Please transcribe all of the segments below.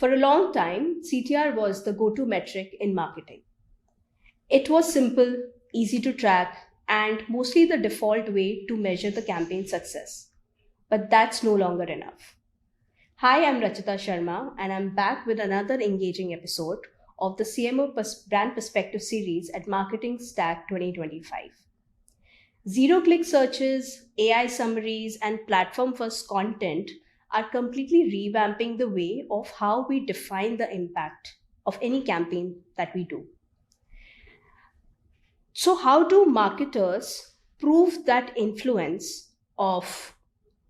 For a long time, CTR was the go-to metric in marketing. It was simple, easy to track, and mostly the default way to measure the campaign success. But that's no longer enough. Hi, I'm Rachita Sharma, and I'm back with another engaging episode of the CMO Brand Perspective Series at Marketing Stack 2025. Zero-click searches, AI summaries, and platform-first content are completely revamping the way of how we define the impact of any campaign that we do. So, how do marketers prove that influence of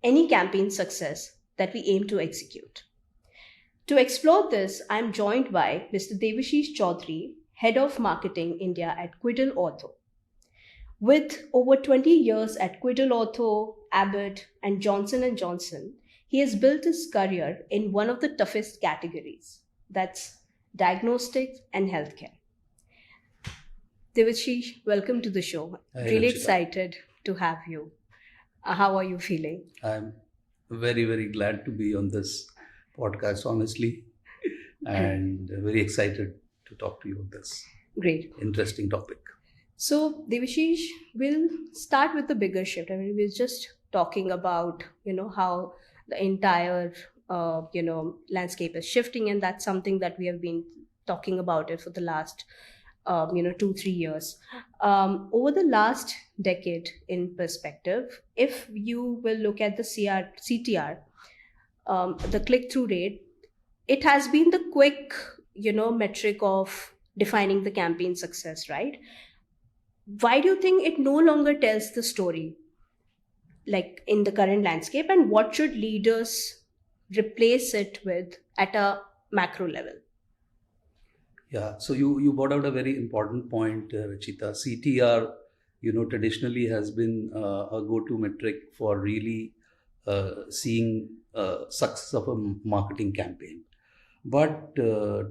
any campaign success that we aim to execute? To explore this, I'm joined by Mr. Devashish Chowdhury, Head of Marketing India at Quidel Ortho. With over 20 years at Quidel Ortho, Abbott, and Johnson & Johnson, he has built his career in one of the toughest categories, that's diagnostics and healthcare. Devashish, welcome to the show. Hi, Really Rachita. excited to have you. How are you feeling? I'm very, very glad to be on this podcast, honestly, and very excited to talk to you on this Great. interesting topic. So, Devashish, we'll start with the bigger shift. I mean, we're just talking about, how the entire, landscape is shifting, and that's something that we have been talking about it for the last 2-3 years. Over the last decade in perspective, if you will look at the CTR, the click-through rate, it has been the quick, metric of defining the campaign success, right? Why do you think it no longer tells the story, like in the current landscape, and what should leaders replace it with at a macro level? Yeah, so you brought out a very important point, Rachita. CTR, traditionally has been a go-to metric for really seeing success of a marketing campaign. But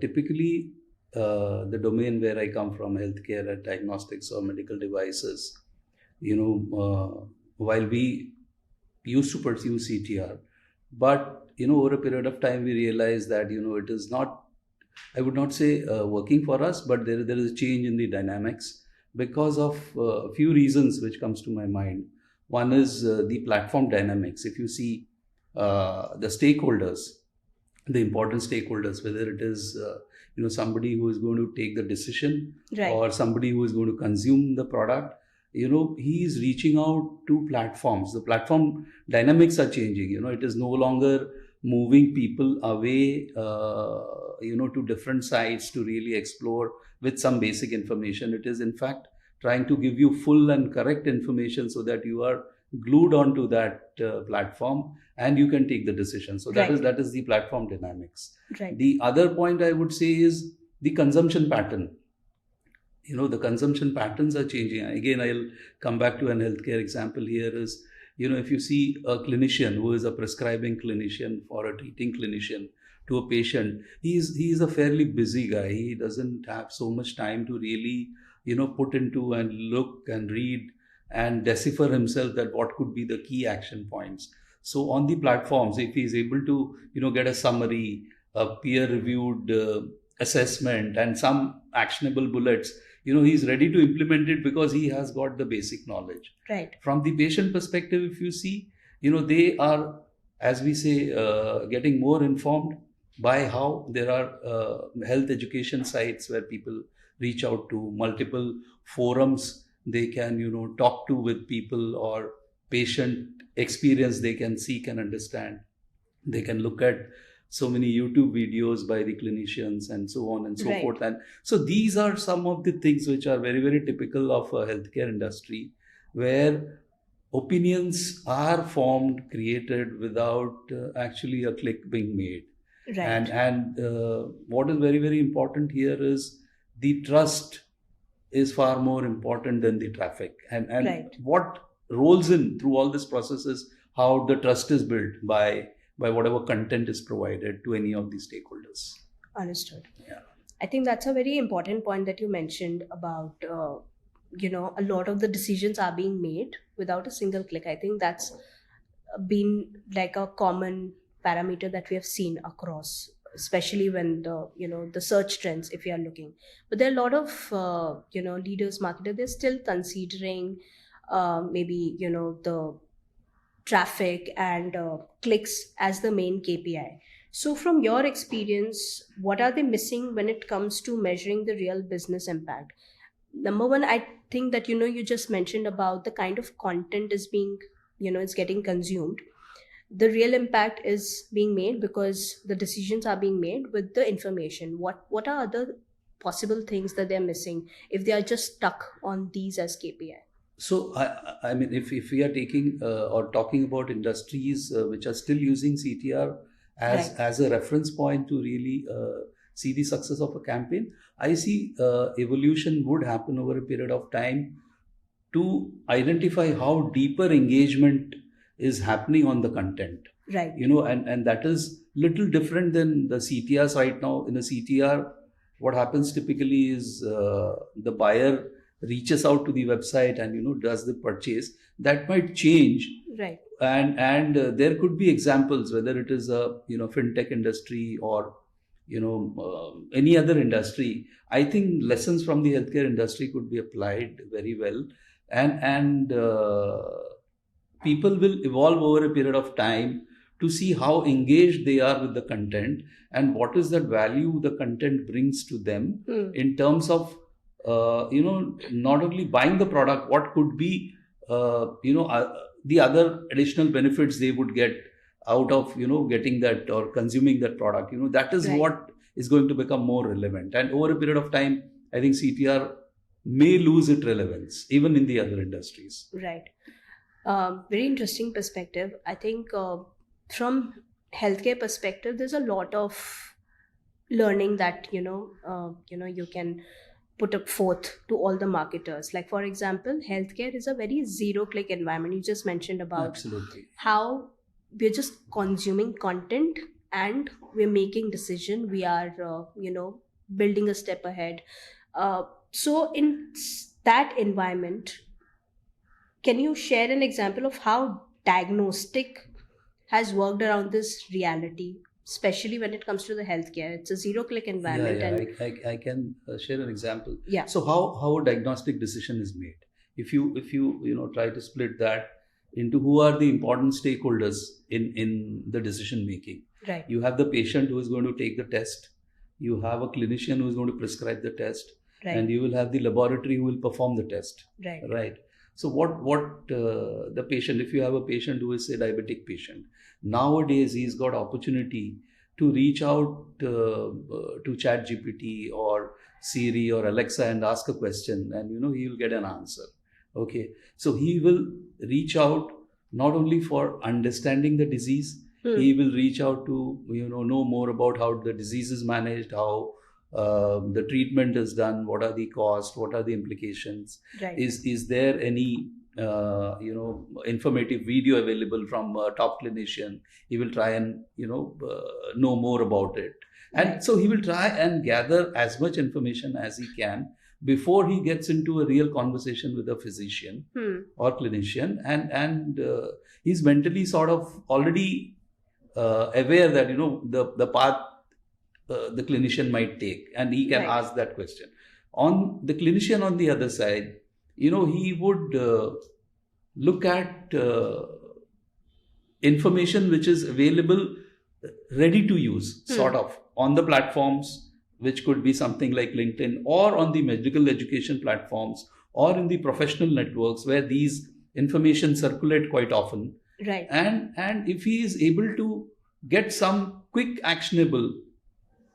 typically, the domain where I come from, healthcare and diagnostics or medical devices, while we used to pursue CTR, but over a period of time we realized that it is not, I would not say working for us, but there is a change in the dynamics because of a few reasons which comes to my mind. One is the platform dynamics. If you see the stakeholders, the important stakeholders, whether it is somebody who is going to take the decision, Right. or somebody who is going to consume the product, he is reaching out to platforms. The platform dynamics are changing. It is no longer moving people away to different sites to really explore with some basic information. It is in fact trying to give you full and correct information so that you are glued onto that platform and you can take the decision. So Right. that is the platform dynamics. Right. The other point I would say is the consumption pattern. The consumption patterns are changing. Again, I'll come back to an healthcare example here is, if you see a clinician who is a prescribing clinician or a treating clinician to a patient, he is a fairly busy guy. He doesn't have so much time to really, put into and look and read and decipher himself that what could be the key action points. So on the platforms, if he is able to, get a summary, a peer-reviewed assessment and some actionable bullets, he's ready to implement it because he has got the basic knowledge. Right. From the patient perspective, if you see, they are, as we say, getting more informed by how there are health education sites where people reach out to multiple forums. They can, talk to with people, or patient experience they can seek and understand. They can look at so many YouTube videos by the clinicians and so on and so Right. forth. And so these are some of the things which are very, very typical of a healthcare industry, where opinions are formed, created without actually a click being made. Right. And what is very, very important here is the trust is far more important than the traffic. And Right. what rolls in through all this process is how the trust is built by whatever content is provided to any of these stakeholders. Understood. Yeah. I think that's a very important point that you mentioned about, a lot of the decisions are being made without a single click. I think that's been like a common parameter that we have seen across especially when the search trends, if you are looking. But there are a lot of leaders, marketers, they're still considering maybe the traffic and clicks as the main KPI. So, from your experience, what are they missing when it comes to measuring the real business impact? Number one, I think that you just mentioned about the kind of content is being, it's getting consumed. The real impact is being made because the decisions are being made with the information. What are other possible things that they're missing if they are just stuck on these as KPI? So I mean, if we are taking or talking about industries which are still using CTR Right. as a reference point to really see the success of a campaign, I see evolution would happen over a period of time to identify how deeper engagement is happening on the content. Right. And that is little different than the CTRs right now. In a CTR, what happens typically is the buyer reaches out to the website and does the purchase. That might change, Right. and there could be examples, whether it is a fintech industry or any other industry. I think lessons from the healthcare industry could be applied very well, and people will evolve over a period of time to see how engaged they are with the content and what is that value the content brings to them in terms of not only buying the product, what could be the other additional benefits they would get out of getting that or consuming that product. That is Right. what is going to become more relevant, and over a period of time I think CTR may lose its relevance even in the other industries. Right. Very interesting perspective. I think from healthcare perspective, there's a lot of learning that you can put up forth to all the marketers. Like for example, healthcare is a very zero click environment. You just mentioned about Absolutely. how we're just consuming content and we're making decision. We are building a step ahead. So in that environment, can you share an example of how diagnostic has worked around this reality, especially when it comes to the healthcare? It's a zero click Yeah, environment, yeah, and I can share an example. yeah. So how a diagnostic decision is made? If you try to split that into who are the important stakeholders in the decision making. Right. You have the patient who is going to take the test. You have a clinician who is going to prescribe the test, Right. and you will have the laboratory who will perform the test. Right. Right. So what the patient, if you have a patient who is a diabetic patient, nowadays he's got opportunity to reach out to Chat GPT or Siri or Alexa and ask a question, and he will get an answer. Okay, so he will reach out not only for understanding the disease, he will reach out to know more about how the disease is managed, how the treatment is done, what are the costs, what are the implications. Right. Is there any informative video available from a top clinician? He will try and know more about it, and Right. so he will try and gather as much information as he can before he gets into a real conversation with a physician or clinician, and he's mentally sort of already aware that the path the clinician might take, and he can Right. ask that question. On the clinician on the other side, he would look at information which is available, ready to use, sort of, on the platforms, which could be something like LinkedIn, or on the medical education platforms, or in the professional networks where these information circulate quite often. Right. And if he is able to get some quick actionable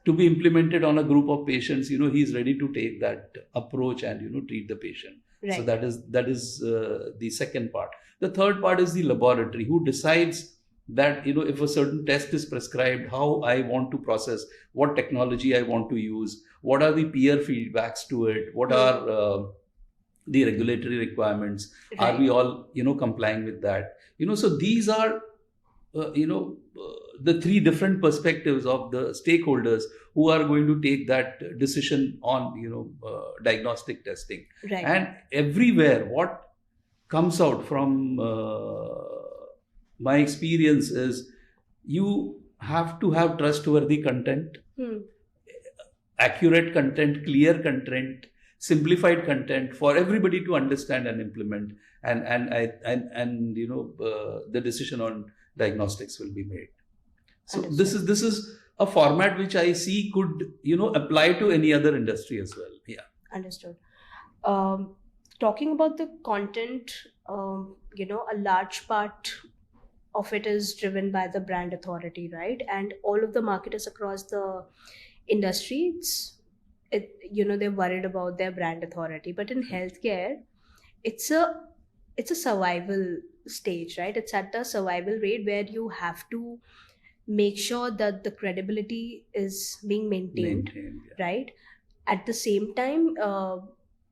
to be implemented on a group of patients, he's ready to take that approach and treat the patient. Right. So that is the second part. The third part is the laboratory, who decides that if a certain test is prescribed, how I want to process, what technology I want to use, what are the peer feedbacks to it, what are the regulatory requirements, are Right. we all complying with that. So these are the three different perspectives of the stakeholders who are going to take that decision on diagnostic testing. Right. And everywhere what comes out from my experience is, you have to have trustworthy content, accurate content, clear content, simplified content for everybody to understand and implement, and the decision on diagnostics will be made. So Understood. this is a format which I see could apply to any other industry as well. Yeah. Understood. Talking about the content, a large part of it is driven by the brand authority, right? And all of the marketers across the industry, they're worried about their brand authority. But in healthcare, it's a survival stage, right? It's at the survival rate where you have to make sure that the credibility is being maintained, Yeah. right? At the same time,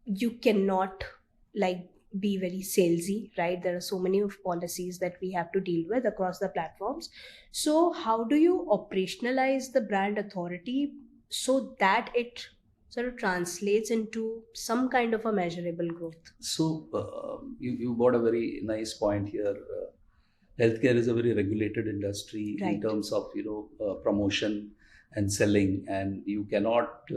you cannot like be very salesy, right? There are so many of policies that we have to deal with across the platforms. So how do you operationalize the brand authority so that it sort of translates into some kind of a measurable growth? So you got a very nice point here. Healthcare is a very regulated industry in Right. terms of promotion and selling, and you cannot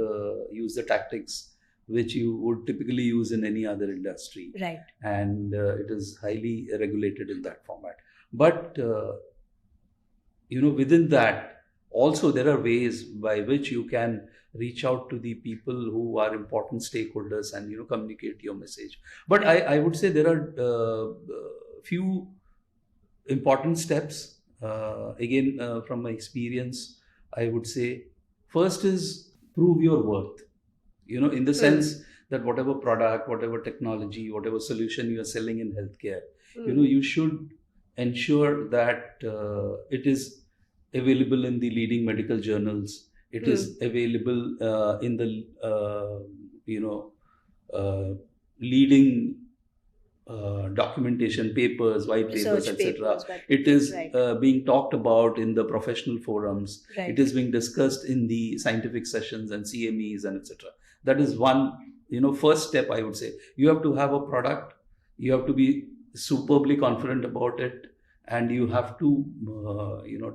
use the tactics which you would typically use in any other industry. Right. And it is highly regulated in that format. But within that, also there are ways by which you can reach out to the people who are important stakeholders and communicate your message. But I would say there are few important steps. Again, from my experience, I would say first is prove your worth. In the sense that whatever product, whatever technology, whatever solution you are selling in healthcare, you should ensure that it is available in the leading medical journals. It is available in the leading documentation, papers, white papers, Research etc. papers, but It is right. being talked about in the professional forums. Right. It is being discussed in the scientific sessions and CMEs and etc. That is one first step. I would say you have to have a product, you have to be superbly confident about it, and you have to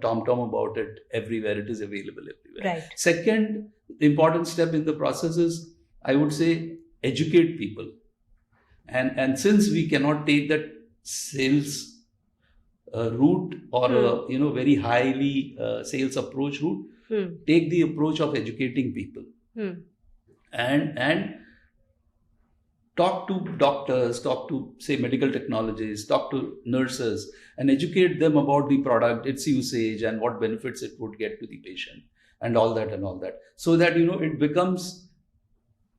tom about it everywhere. It is available everywhere. Right. Second important step in the process is, I would say, educate people. And since we cannot take that sales route or a very highly sales approach route, take the approach of educating people. And talk to doctors, talk to, say, medical technologists, talk to nurses, and educate them about the product, its usage, and what benefits it would get to the patient, and all that, so that it becomes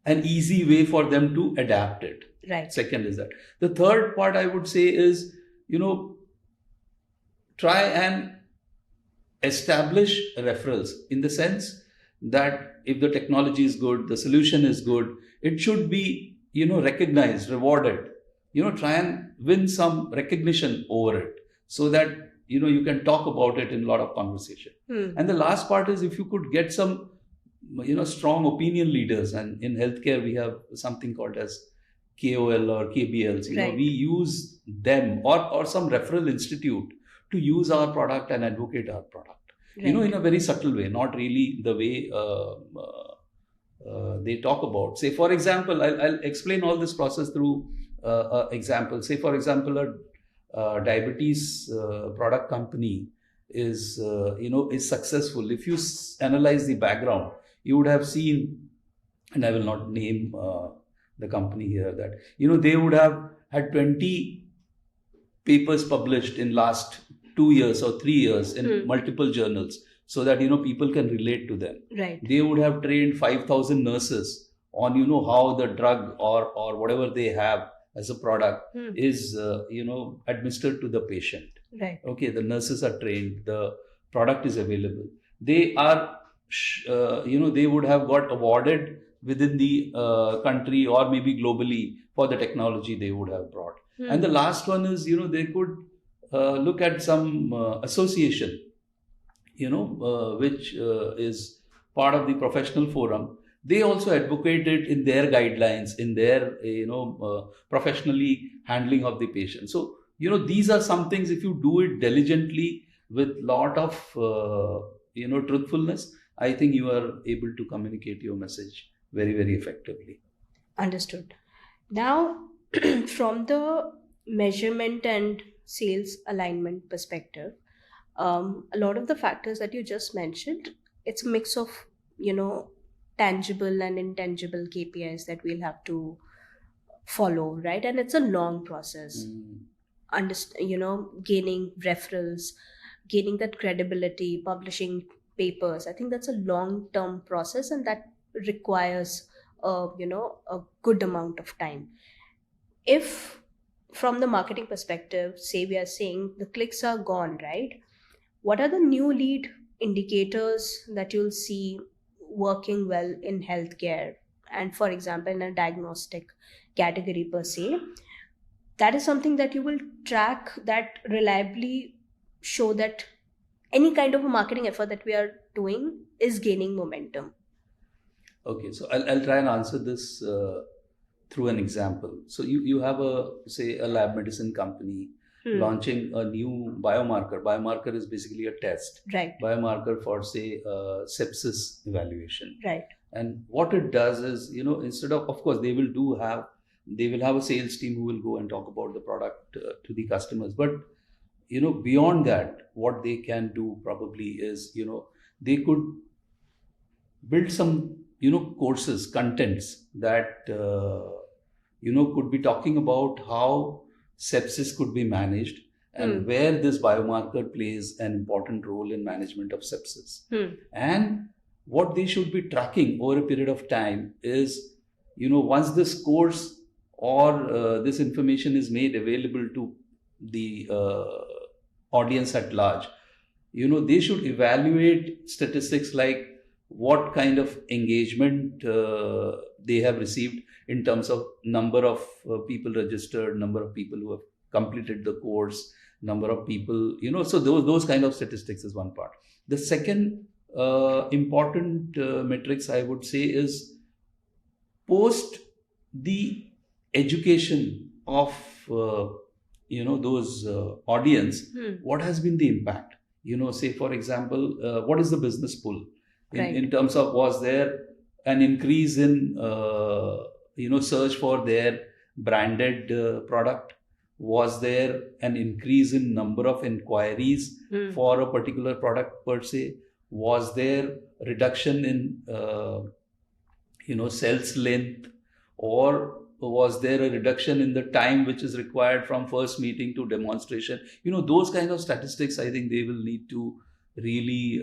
an easy way for them to adapt it. Right. Second is that. The third part I would say is, try and establish referrals, in the sense that if the technology is good, the solution is good, it should be recognized, rewarded. Try and win some recognition over it, so that you can talk about it in a lot of conversation. And the last part is, if you could get some strong opinion leaders, and in healthcare we have something called as KOL or KBLs. Right. We use them, or some referral institute, to use our product and advocate our product. Right. In a very subtle way, not really the way they talk about. Say, for example, I'll explain all this process through example. Say, for example, a diabetes product company is successful. If you analyze the background, you would have seen, and I will not name the company here, that they would have had 20 papers published in last 2 years or 3 years in multiple journals, so that people can relate to them. Right. They would have trained 5,000 nurses on how the drug or whatever they have as a product is administered to the patient. Right. Okay, the nurses are trained, the product is available. They are they would have got awarded within the country or maybe globally for the technology they would have brought. And the last one is, they could look at some association, which is part of the professional forum. They also advocate it in their guidelines, in their professionally handling of the patient. So these are some things, if you do it diligently with lot of truthfulness, I think you are able to communicate your message very, very effectively. Understood. Now, from the measurement and sales alignment perspective, a lot of the factors that you just mentioned, it's a mix of, you know, tangible and intangible KPIs that we'll have to follow, right? And it's a long process. Gaining referrals, gaining that credibility, publishing papers. I think that's a long-term process, and that requires, a good amount of time. If from the marketing perspective, say we are saying the clicks are gone, right? What are the new lead indicators that you'll see working well in healthcare? And for example, in a diagnostic category per se, that is something that you will track that reliably show that any kind of a marketing effort that we are doing is gaining momentum. Okay, so I'll try and answer this through an example. So you have a lab medicine company launching a new biomarker. Biomarker is basically a test. Right. Biomarker for say sepsis evaluation. Right. And what it does is, instead of course, they will have a sales team who will go and talk about the product to the customers. But, beyond that, what they can do probably is, they could build some, courses, contents that, could be talking about how sepsis could be managed and where this biomarker plays an important role in management of sepsis. And what they should be tracking over a period of time is, once this course or this information is made available to the audience at large, they should evaluate statistics like what kind of engagement they have received in terms of number of people registered, number of people who have completed the course, number of people, so those kind of statistics is one part. The second important metrics I would say is post the education of those audience, what has been the impact? Say for example, what is the business pull in terms of, was there an increase in search for their branded product? Was there an increase in number of inquiries for a particular product per se? Was there reduction in sales length, or was there a reduction in the time which is required from first meeting to demonstration? Those kind of statistics, I think they will need to really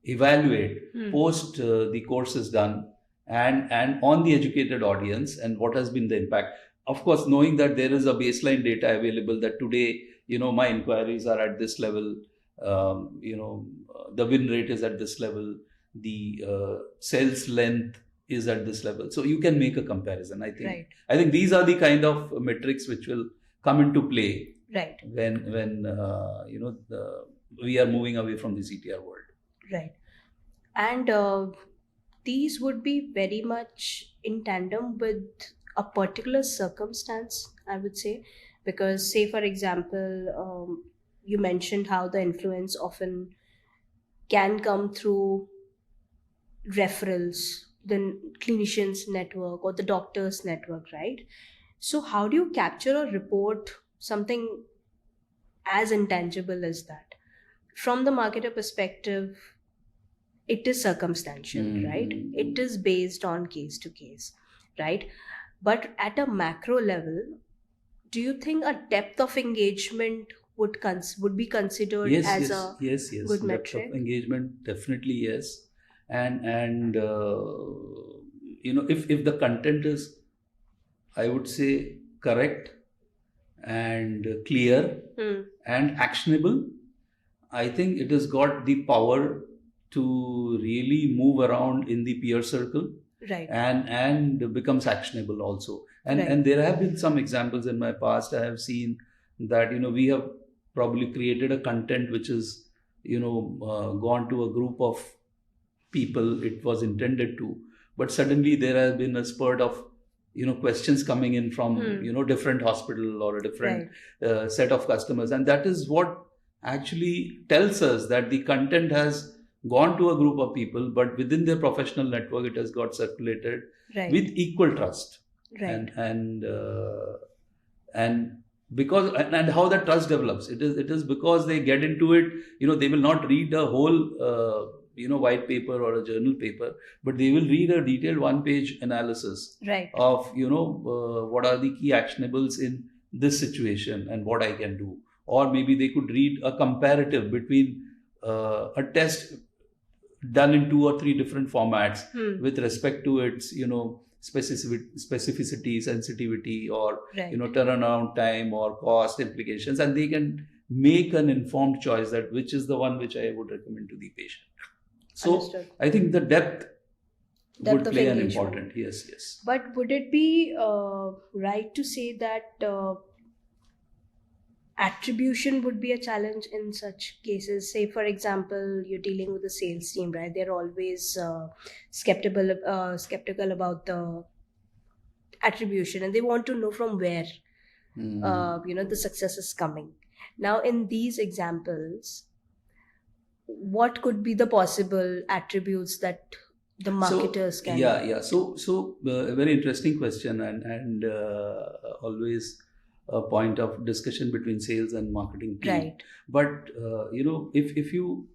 evaluate post the course is done, and on the educated audience, and what has been the impact. Of course, knowing that there is a baseline data available that today, my inquiries are at this level, the win rate is at this level, the sales length is at this level. So you can make a comparison. I think these are the kind of metrics which will come into play when we are moving away from the CTR world. Right. And these would be very much in tandem with a particular circumstance, I would say, because say for example, you mentioned how the influence often can come through referrals, the clinicians network or the doctors network, right? So how do you capture or report something as intangible as that? From the marketer perspective, it is circumstantial, right? It is based on case to case, right? But at a macro level, do you think a depth of engagement would be considered as a good metric? Depth of engagement, definitely yes. And if the content is, I would say, correct and clear and actionable, I think it has got the power to really move around in the peer circle, and becomes actionable also. And there have been some examples in my past. I have seen that we have probably created a content which is gone to a group of people it was intended to, but suddenly there has been a spurt of questions coming in from different hospital or a different set of customers, and that is what actually tells us that the content has gone to a group of people, but within their professional network, it has got circulated Right. with equal trust. Right. And because and how that trust develops, it is because they get into it. They will not read a whole white paper or a journal paper, but they will read a detailed one page analysis Right. of what are the key actionables in this situation and what I can do. Or maybe they could read a comparative between a test done in 2 or 3 different formats with respect to its specificity, sensitivity, or Right. turnaround time or cost implications, and they can make an informed choice that which is the one which I would recommend to the patient. So Understood. I think the depth would of play an engagement. important. Yes. But would it be right to say that attribution would be a challenge in such cases? Say, for example, you're dealing with the sales team, right? They're always skeptical about the attribution, and they want to know from where the success is coming. Now, in these examples, what could be the possible attributes that the marketers can? So a very interesting question, and always a point of discussion between sales and marketing team. Right. But if you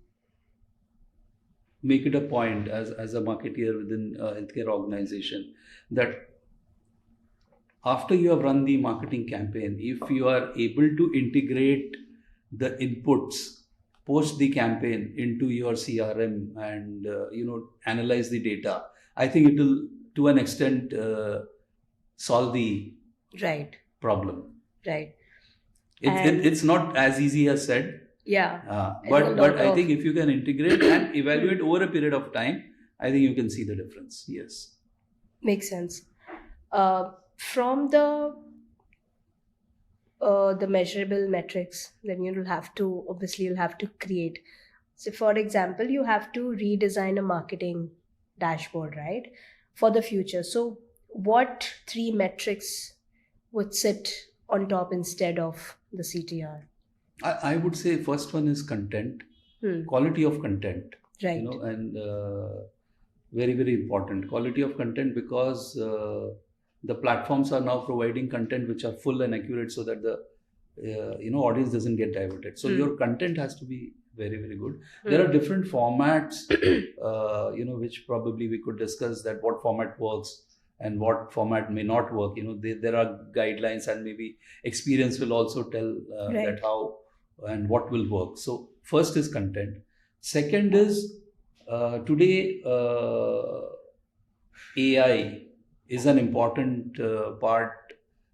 make it a point as a marketeer within a healthcare organization, that after you have run the marketing campaign, if you are able to integrate the inputs post the campaign into your CRM and analyze the data, I think it will to an extent solve the Right. problem. Right. It's not as easy as said. Yeah. But I think if you can integrate and evaluate over a period of time, I think you can see the difference. Yes. Makes sense. From the measurable metrics, then you'll have to create. So, for example, you have to redesign a marketing dashboard, right, for the future. So, what 3 metrics would sit on top instead of the CTR? I would say first one is content, quality of content. Right. And very, very important quality of content, because the platforms are now providing content which are full and accurate, so that the audience doesn't get diverted. So your content has to be very, very good. There are different formats which probably we could discuss, that what format works and what format may not work. There are guidelines, and maybe experience will also tell that how and what will work. So first is content. Second is today AI is an important part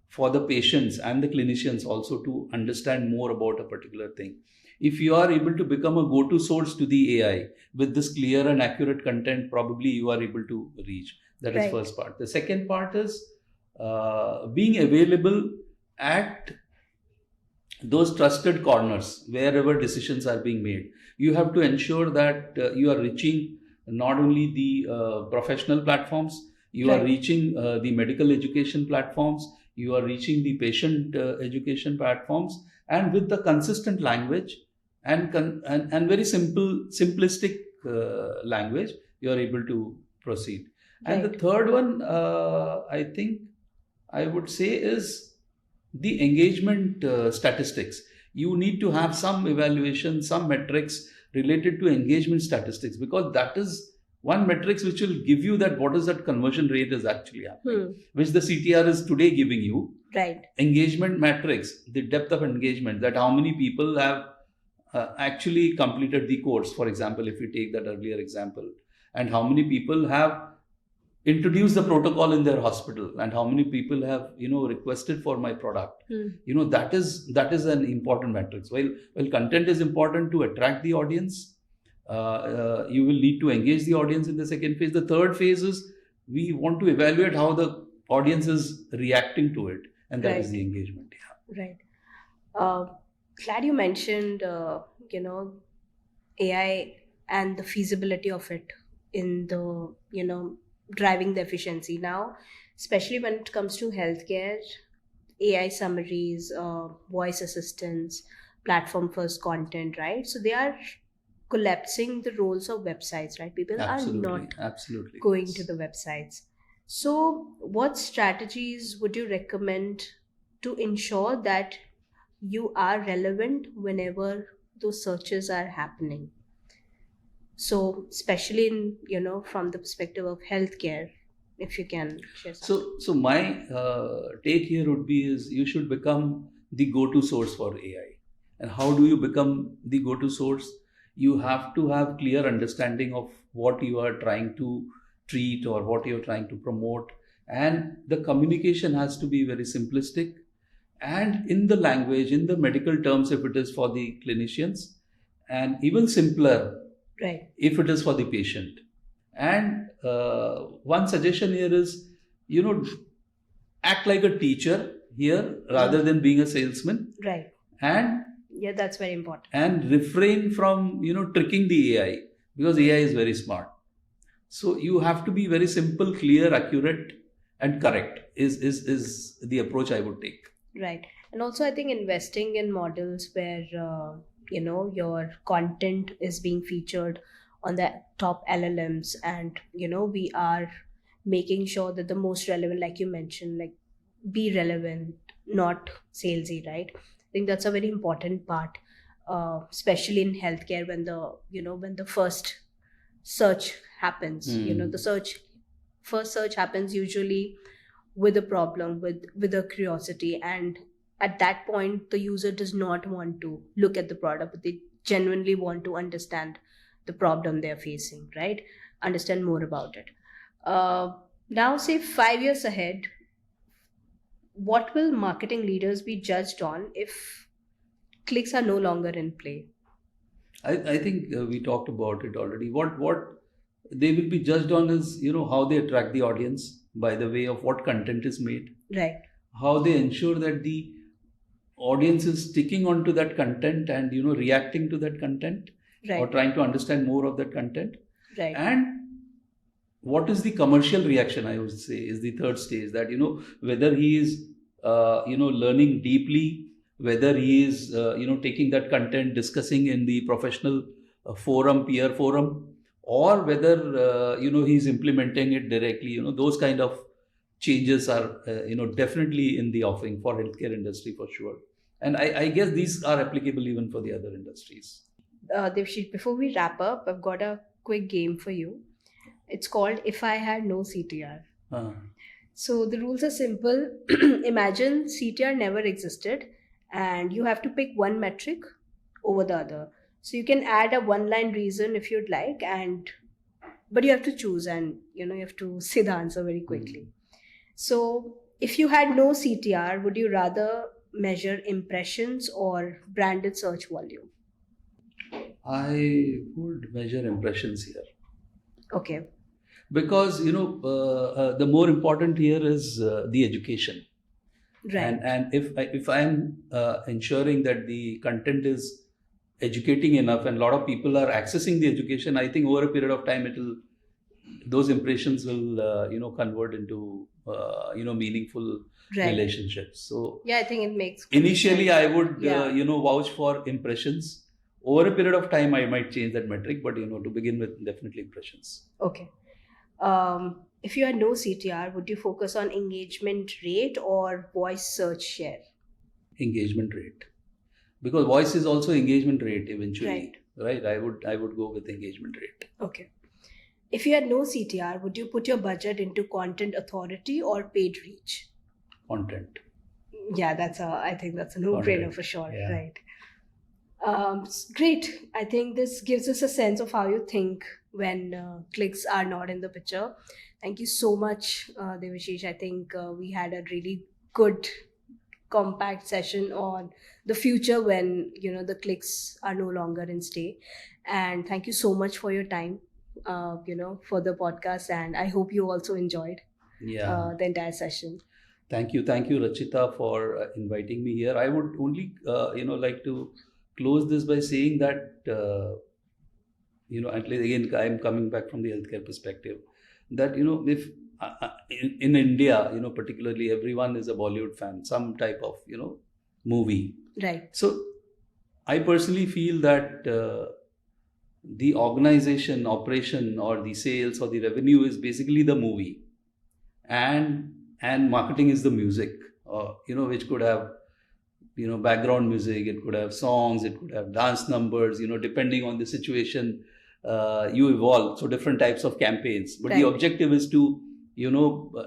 for the patients and the clinicians also to understand more about a particular thing. If you are able to become a go-to source to the AI with this clear and accurate content, probably you are able to reach. That is first part. The second part is being available at those trusted corners wherever decisions are being made. You have to ensure that you are reaching not only the professional platforms, you are reaching the medical education platforms, you are reaching the patient education platforms, and with the consistent language and very simplistic language, you are able to proceed. And the third one, I think I would say, is the engagement statistics. You need to have some evaluation, some metrics related to engagement statistics, because that is one metrics which will give you that what is that conversion rate is actually happening, which the CTR is today giving you. Right. Engagement metrics, the depth of engagement, that how many people have actually completed the course, for example, if you take that earlier example, and how many people have introduced the protocol in their hospital, and how many people have requested for my product. That is an important metrics. While content is important to attract the audience, you will need to engage the audience in the second phase. The third phase is we want to evaluate how the audience is reacting to it, and that is the engagement. Right. Glad you mentioned AI and the feasibility of it in the driving the efficiency. Now, especially when it comes to healthcare, AI summaries, voice assistants, platform first content, right? So they are collapsing the roles of websites, right? People are Absolutely, not absolutely. going to the websites. So, what strategies would you recommend to ensure that you are relevant whenever those searches are happening? So, especially in, from the perspective of healthcare, if you can share something. So my take here would be is you should become the go-to source for AI. And how do you become the go-to source? You have to have clear understanding of what you are trying to treat or what you're trying to promote. And the communication has to be very simplistic and in the language, in the medical terms, if it is for the clinicians, and even simpler Right. if it is for the patient. And one suggestion here is, you know, act like a teacher here rather than being a salesman, Right. and Yeah, that's very important. refrain from tricking the AI, because AI is very smart. So you have to be very simple, clear, accurate, and correct. Is the approach I would take. Right. And also, I think investing in models where, your content is being featured on the top LLMs, and, we are making sure that the most relevant, like you mentioned, like be relevant, not salesy, right? I think that's a very important part, especially in healthcare when the first search happens. The first search happens usually with a problem, with a curiosity, and at that point the user does not want to look at the product, but they genuinely want to understand the problem they're facing, right? Understand more about it. Now, say 5 years ahead, what will marketing leaders be judged on if clicks are no longer in play? I think we talked about it already. What they will be judged on is how they attract the audience by the way of what content is made, Right. how they ensure that the audience is sticking onto that content and reacting to that content or Right. trying to understand more of that content, Right. and what is the commercial reaction, I would say, is the third stage, that whether he is learning deeply, whether he is taking that content, discussing in the professional forum, peer forum, or whether he's implementing it directly. Those kind of changes are definitely in the offering for healthcare industry for sure, and I guess these are applicable even for the other industries. Devshit, before we wrap up, I've got a quick game for you. It's called If I Had No CTR. uh, So the rules are simple. Imagine CTR never existed and you have to pick one metric over the other. So you can add a one line reason if you'd like, but you have to choose, and you have to say the answer very quickly. So if you had no CTR, would you rather measure impressions or branded search volume? I would measure impressions here, Okay. because the more important here is the education. Right. And if I'm ensuring that the content is educating enough and a lot of people are accessing the education, I think over a period of time those impressions will convert into meaningful Right. relationships. So Yeah, I think it makes complete initially sense. I would Yeah. vouch for impressions. Over a period of time I might change that metric, but to begin with, definitely impressions. Okay. If you had no CTR, would you focus on engagement rate or voice search share? Engagement rate, because voice is also engagement rate eventually, Right. right? I would go with engagement rate. Okay. If you had no CTR, would you put your budget into content authority or paid reach? Content. Yeah, I think that's a no-brainer Content. for sure. Yeah. Right. Great. I think this gives us a sense of how you think when clicks are not in the picture. Thank you so much, Devashish. I think we had a really good, compact session on the future when the clicks are no longer in stay. And thank you so much for your time, for the podcast. And I hope you also enjoyed Yeah. the entire session. Thank you, Rachita, for inviting me here. I would only like to close this by saying that at least again I'm coming back from the healthcare perspective, that if in India, particularly, everyone is a Bollywood fan, some type of movie. Right. So I personally feel that the organization, operation, or the sales or the revenue is basically the movie, and marketing is the music, which could have background music, it could have songs, it could have dance numbers, depending on the situation. You evolve, so different types of campaigns, but the Right. objective is to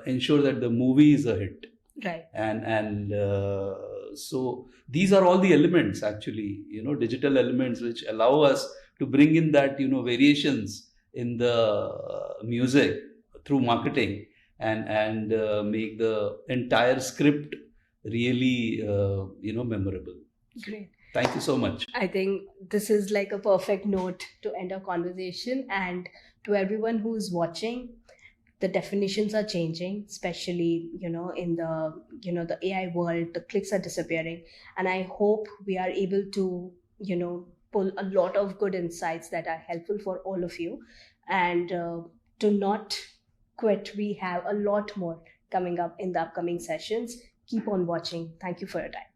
ensure that the movie is a hit. Right. And so these are all the elements, actually, digital elements, which allow us to bring in that variations in the music through marketing, and make the entire script really memorable. Great. Thank you so much. I think this is like a perfect note to end our conversation. And to everyone who's watching, the definitions are changing, especially in the AI world. The clicks are disappearing, and I hope we are able to pull a lot of good insights that are helpful for all of you. And do not quit. We have a lot more coming up in the upcoming sessions. Keep on watching. Thank you for your time.